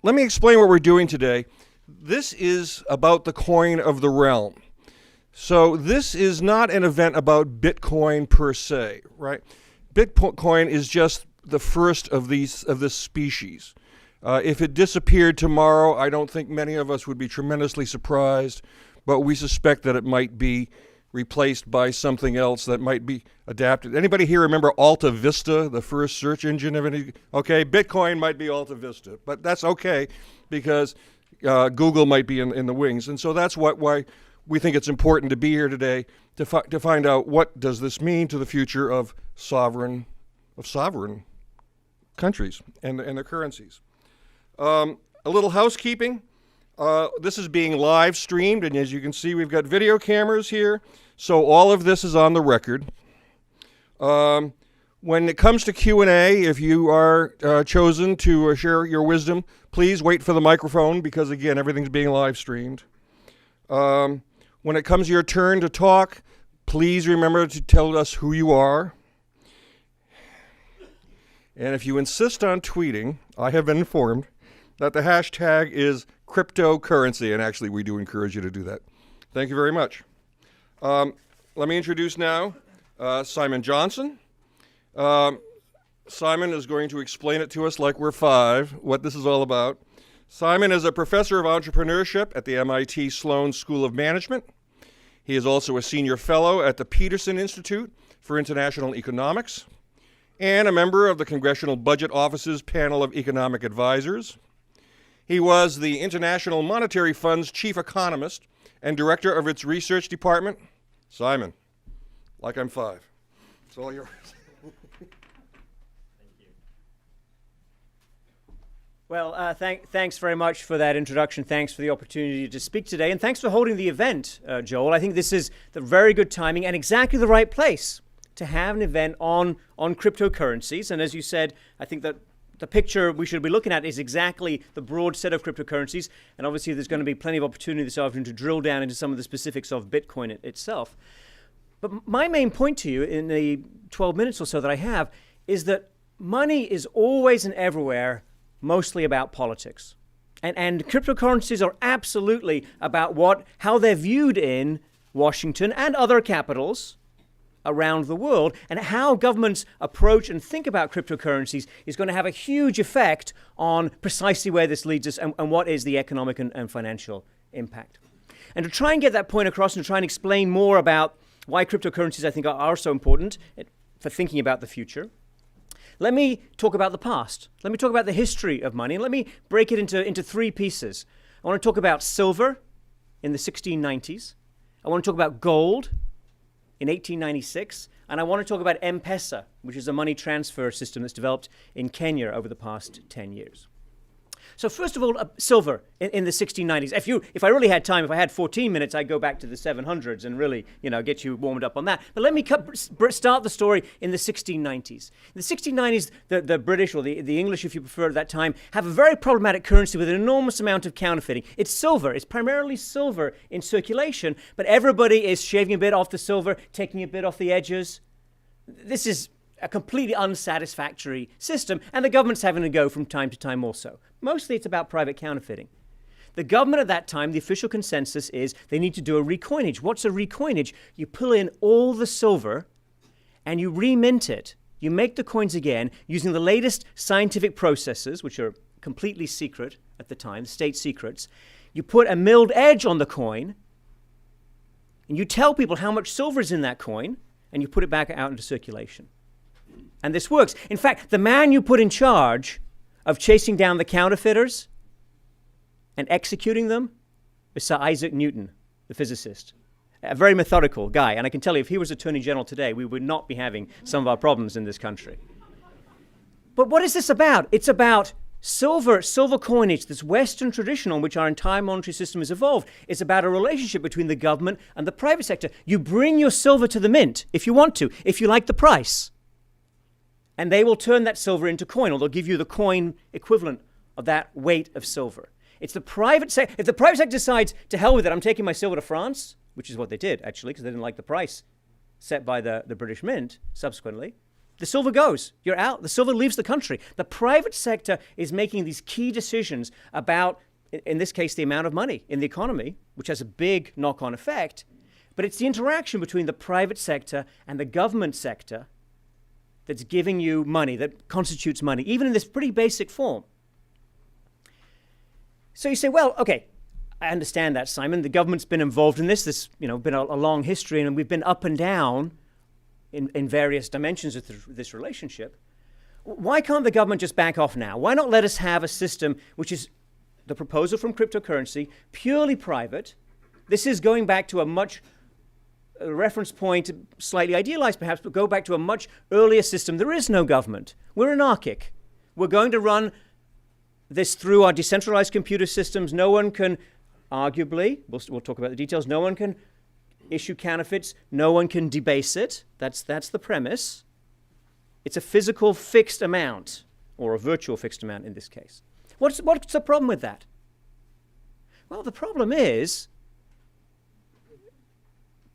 let me explain what we're doing today. This is about the coin of the realm. So this is not an event about Bitcoin per se, right? Bitcoin is just the first of this species. If it disappeared tomorrow, I don't think many of us would be tremendously surprised, but we suspect that it might be replaced by something else that might be adapted. Anybody here remember Alta Vista, the first search engine of any? Okay, Bitcoin might be Alta Vista, but that's okay because Google might be in the wings. And so that's why we think it's important to be here today to find out what does this mean to the future of sovereign countries and their currencies. A little housekeeping. This is being live streamed, and as you can see, we've got video cameras here, so all of this is on the record. When it comes to Q&A, if you are chosen to share your wisdom, please wait for the microphone because, again, everything's being live streamed. When it comes your turn to talk, please remember to tell us who you are. And if you insist on tweeting, I have been informed that the hashtag is cryptocurrency, and actually we do encourage you to do that. Thank you very much. Let me introduce now Simon Johnson. Simon is going to explain it to us like we're five, what this is all about. Simon is a professor of entrepreneurship at the MIT Sloan School of Management. He is also a senior fellow at the Peterson Institute for International Economics and a member of the Congressional Budget Office's panel of economic advisors. He was the International Monetary Fund's chief economist and director of its research department. Simon, like I'm five. It's all yours. Well, thanks very much for that introduction. Thanks for the opportunity to speak today. And thanks for holding the event, Joel. I think this is the very good timing and exactly the right place to have an event on cryptocurrencies. And as you said, I think that the picture we should be looking at is exactly the broad set of cryptocurrencies. And obviously, there's going to be plenty of opportunity this afternoon to drill down into some of the specifics of Bitcoin itself. But my main point to you in the 12 minutes or so that I have is that money is always and everywhere mostly about politics. And cryptocurrencies are absolutely about how they're viewed in Washington and other capitals around the world, and how governments approach and think about cryptocurrencies is going to have a huge effect on precisely where this leads us and what is the economic and financial impact. And to try and get that point across and to try and explain more about why cryptocurrencies I think are so important for thinking about the future, let me talk about the past. Let me talk about the history of money, and let me break it into three pieces. I want to talk about silver in the 1690s. I want to talk about gold in 1896, and I want to talk about M-Pesa, which is a money transfer system that's developed in Kenya over the past 10 years. So first of all, silver in the 1690s. If I really had time, if I had 14 minutes, I'd go back to the 700s and really, get you warmed up on that. But let me start the story in the 1690s. In the 1690s, the British, or the English, if you prefer, at that time, have a very problematic currency with an enormous amount of counterfeiting. It's silver. It's primarily silver in circulation, but everybody is shaving a bit off the silver, taking a bit off the edges. This is a completely unsatisfactory system, and the government's having to go from time to time also. Mostly it's about private counterfeiting. The government at that time, the official consensus is they need to do a recoinage. What's a recoinage? You pull in all the silver and you remint it. You make the coins again using the latest scientific processes, which are completely secret at the time, state secrets. You put a milled edge on the coin and you tell people how much silver is in that coin and you put it back out into circulation. And this works. In fact, the man you put in charge of chasing down the counterfeiters and executing them is Sir Isaac Newton, the physicist. A very methodical guy. And I can tell you, if he was Attorney General today, we would not be having some of our problems in this country. But what is this about? It's about silver coinage, this Western tradition on which our entire monetary system has evolved. It's about a relationship between the government and the private sector. You bring your silver to the mint if you want to, if you like the price. And they will turn that silver into coin, or they'll give you the coin equivalent of that weight of silver. It's the private sector. If the private sector decides, to hell with it, I'm taking my silver to France, which is what they did, actually, because they didn't like the price set by the British Mint subsequently, the silver goes. You're out. The silver leaves the country. The private sector is making these key decisions about, in this case, the amount of money in the economy, which has a big knock-on effect. But it's the interaction between the private sector and the government sector that's giving you money, that constitutes money, even in this pretty basic form. So you say, well, okay, I understand that, Simon. The government's been involved in this. This, been a long history, and we've been up and down in various dimensions of this relationship. Why can't the government just back off now? Why not let us have a system which is the proposal from cryptocurrency, purely private? This is going back to a reference point, slightly idealized perhaps, but go back to a much earlier system. There is no government. We're anarchic. We're going to run this through our decentralized computer systems. No one can, arguably, we'll talk about the details, no one can issue counterfeits. No one can debase it. That's the premise. It's a physical fixed amount, or a virtual fixed amount in this case. What's the problem with that? Well, the problem is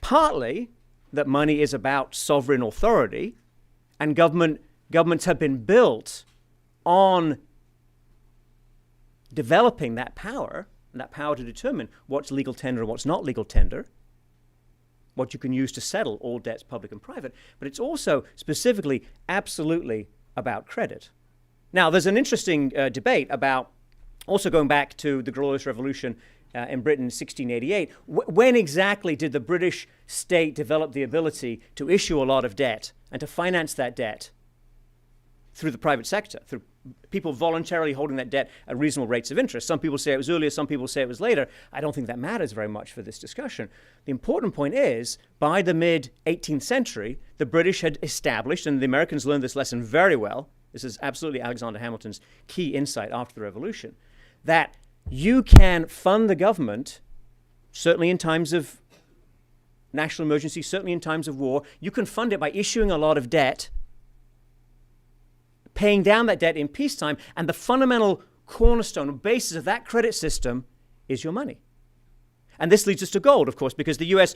partly that money is about sovereign authority, and governments have been built on developing that power, and that power to determine what's legal tender and what's not legal tender, what you can use to settle all debts, public and private. But it's also specifically, absolutely about credit. Now, there's an interesting debate about, also going back to the Glorious Revolution in Britain in 1688, when exactly did the British state develop the ability to issue a lot of debt and to finance that debt through the private sector, through people voluntarily holding that debt at reasonable rates of interest? Some people say it was earlier, some people say it was later. I don't think that matters very much for this discussion. The important point is, by the mid-18th century, the British had established, and the Americans learned this lesson very well, this is absolutely Alexander Hamilton's key insight after the Revolution, that you can fund the government, certainly in times of national emergency, certainly in times of war. You can fund it by issuing a lot of debt, paying down that debt in peacetime, and the fundamental cornerstone or basis of that credit system is your money. And this leads us to gold, of course, because the U.S.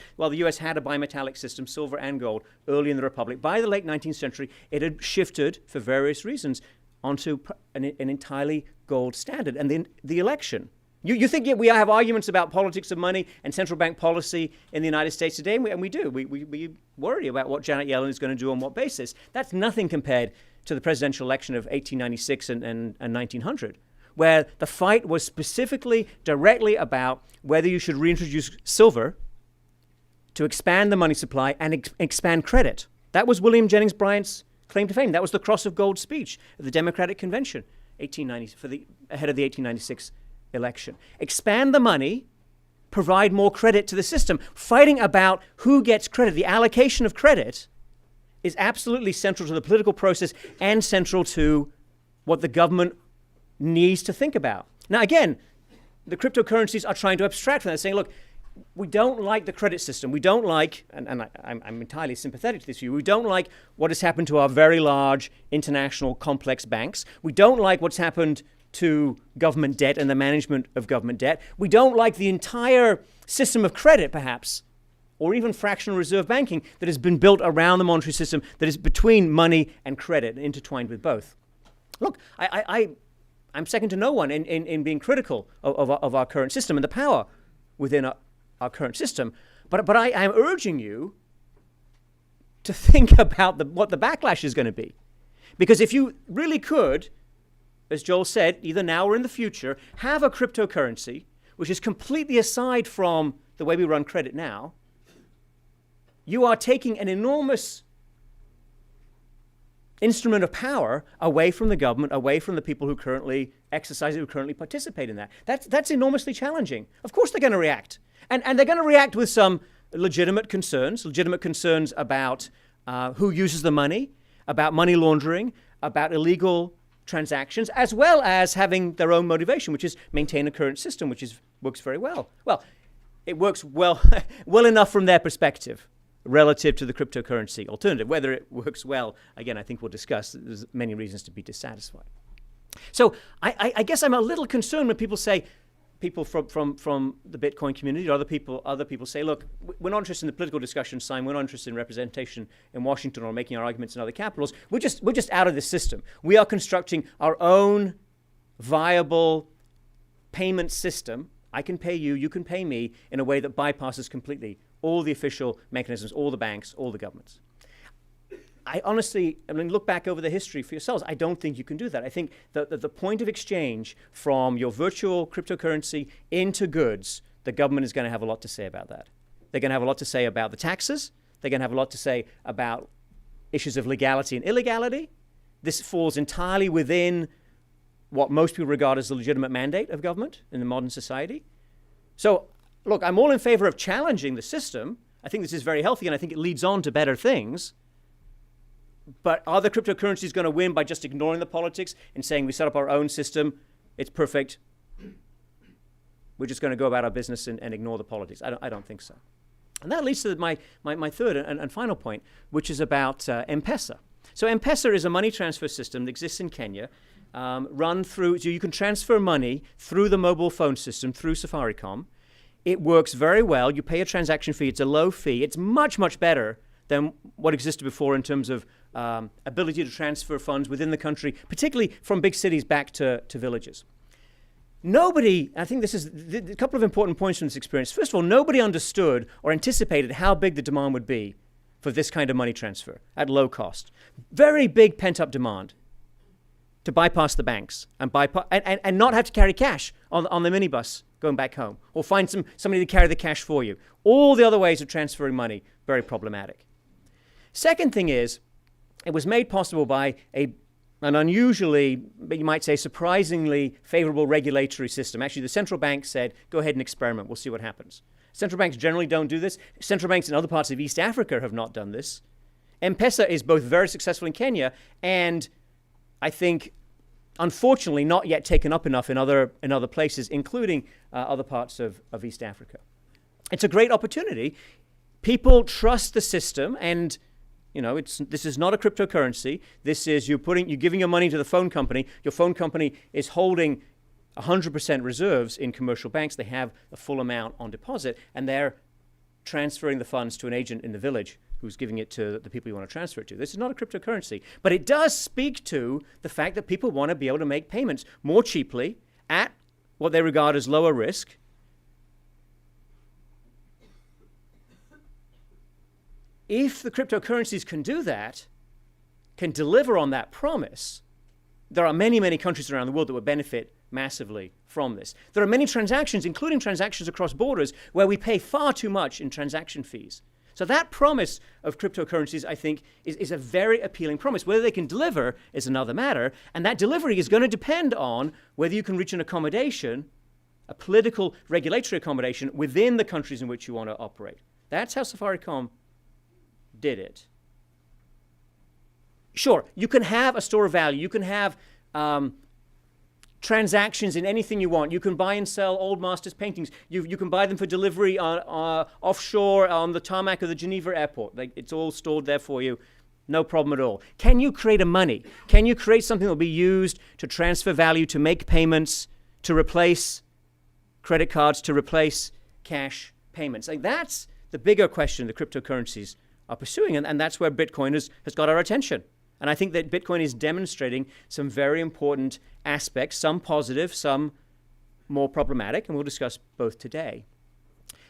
had a bimetallic system, silver and gold, early in the Republic. By the late 19th century, it had shifted, for various reasons, onto an entirely gold standard. And the election. You think we have arguments about politics of money and central bank policy in the United States today, and we do. We worry about what Janet Yellen is going to do on what basis. That's nothing compared to the presidential election of 1896 and 1900, where the fight was specifically, directly about whether you should reintroduce silver to expand the money supply and expand credit. That was William Jennings Bryant's claim to fame. That was the Cross of Gold speech at the Democratic Convention, ahead of the 1896 election. Expand the money, provide more credit to the system. Fighting about who gets credit, the allocation of credit, is absolutely central to the political process and central to what the government needs to think about. Now, again, the cryptocurrencies are trying to abstract from that, saying, look, we don't like the credit system. We don't like, and I'm entirely sympathetic to this view, we don't like what has happened to our very large international complex banks. We don't like what's happened to government debt and the management of government debt. We don't like the entire system of credit, perhaps, or even fractional reserve banking that has been built around the monetary system that is between money and credit, intertwined with both. Look, I'm second to no one in being critical of our current system and the power within our current system. But I am urging you to think about what the backlash is going to be. Because if you really could, as Joel said, either now or in the future, have a cryptocurrency which is completely aside from the way we run credit now, you are taking an enormous instrument of power away from the government, away from the people who currently exercise it, who currently participate in that. That's enormously challenging. Of course they're going to react. And they're going to react with some legitimate concerns about who uses the money, about money laundering, about illegal transactions, as well as having their own motivation, which is maintain a current system, which works very well. Well, it works well enough from their perspective relative to the cryptocurrency alternative. Whether it works well, again, I think we'll discuss. There's many reasons to be dissatisfied. So I guess I'm a little concerned when people say, people from the Bitcoin community, other people say, look, we're not interested in the political discussion, Simon. We're not interested in representation in Washington or making our arguments in other capitals. We're just out of this system. We are constructing our own viable payment system. I can pay you, you can pay me in a way that bypasses completely all the official mechanisms, all the banks, all the governments. I honestly, look back over the history for yourselves. I don't think you can do that. I think that the point of exchange from your virtual cryptocurrency into goods, the government is going to have a lot to say about that. They're going to have a lot to say about the taxes. They're going to have a lot to say about issues of legality and illegality. This falls entirely within what most people regard as the legitimate mandate of government in the modern society. So, look, I'm all in favor of challenging the system. I think this is very healthy, and I think it leads on to better things. But are the cryptocurrencies going to win by just ignoring the politics and saying we set up our own system, it's perfect, we're just going to go about our business and ignore the politics? I don't think so. And that leads to my third and final point, which is about M-Pesa. So M-Pesa is a money transfer system that exists in Kenya, run through, so you can transfer money through the mobile phone system, through Safaricom. It works very well. You pay a transaction fee. It's a low fee. It's much, much better than what existed before in terms of ability to transfer funds within the country, particularly from big cities back to villages. Nobody, I think this is a couple of important points from this experience. First of all, nobody understood or anticipated how big the demand would be for this kind of money transfer at low cost. Very big pent-up demand to bypass the banks and not have to carry cash on the minibus going back home, or find somebody to carry the cash for you. All the other ways of transferring money, very problematic. Second thing is, it was made possible by an unusually, you might say surprisingly favorable regulatory system. Actually, the central bank said, go ahead and experiment, we'll see what happens. Central banks generally don't do this. Central banks in other parts of East Africa have not done this. M-Pesa is both very successful in Kenya and I think, unfortunately, not yet taken up enough in other places, including other parts of East Africa. It's a great opportunity. People trust the system, and this is not a cryptocurrency. This is you're giving your money to the phone company. Your phone company is holding 100% reserves in commercial banks. They have the full amount on deposit, and they're transferring the funds to an agent in the village who's giving it to the people you want to transfer it to. This is not a cryptocurrency, but it does speak to the fact that people want to be able to make payments more cheaply at what they regard as lower risk. If the cryptocurrencies can do that, can deliver on that promise, there are many, many countries around the world that would benefit massively from this. There are many transactions, including transactions across borders, where we pay far too much in transaction fees. So that promise of cryptocurrencies, I think, is a very appealing promise. Whether they can deliver is another matter, and that delivery is going to depend on whether you can reach an accommodation, a political regulatory accommodation within the countries in which you want to operate. That's how Safaricom did it. Sure, you can have a store of value. You can have transactions in anything you want. You can buy and sell old masters' paintings. You can buy them for delivery offshore on the tarmac of the Geneva airport. It's all stored there for you. No problem at all. Can you create a money? Can you create something that will be used to transfer value, to make payments, to replace credit cards, to replace cash payments? That's the bigger question the cryptocurrencies are pursuing, and that's where Bitcoin has got our attention. And I think that Bitcoin is demonstrating some very important aspects, some positive, some more problematic, and we'll discuss both today.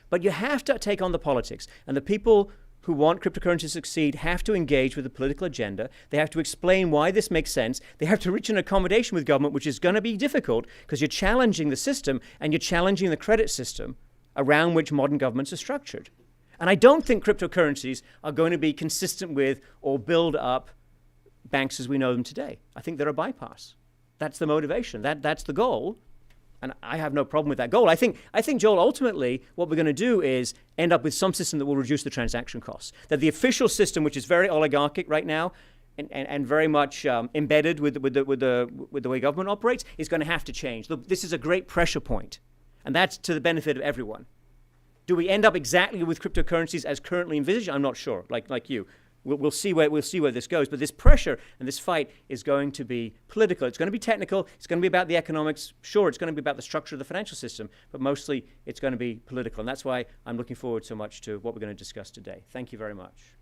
But you have to take on the politics, and the people who want cryptocurrency to succeed have to engage with the political agenda. They have to explain why this makes sense. They have to reach an accommodation with government, which is going to be difficult because you're challenging the system and you're challenging the credit system around which modern governments are structured. And I don't think cryptocurrencies are going to be consistent with or build up banks as we know them today. I think they're a bypass. That's the motivation. That's the goal. And I have no problem with that goal. I think, Joel, ultimately, what we're going to do is end up with some system that will reduce the transaction costs. That the official system, which is very oligarchic right now and very much embedded with the way government operates, is going to have to change. This is a great pressure point. And that's to the benefit of everyone. Do we end up exactly with cryptocurrencies as currently envisaged? I'm not sure, like you. we'll see where this goes. But this pressure and this fight is going to be political. It's going to be technical. It's going to be about the economics. Sure, it's going to be about the structure of the financial system, but mostly it's going to be political. And that's why I'm looking forward so much to what we're going to discuss today. Thank you very much.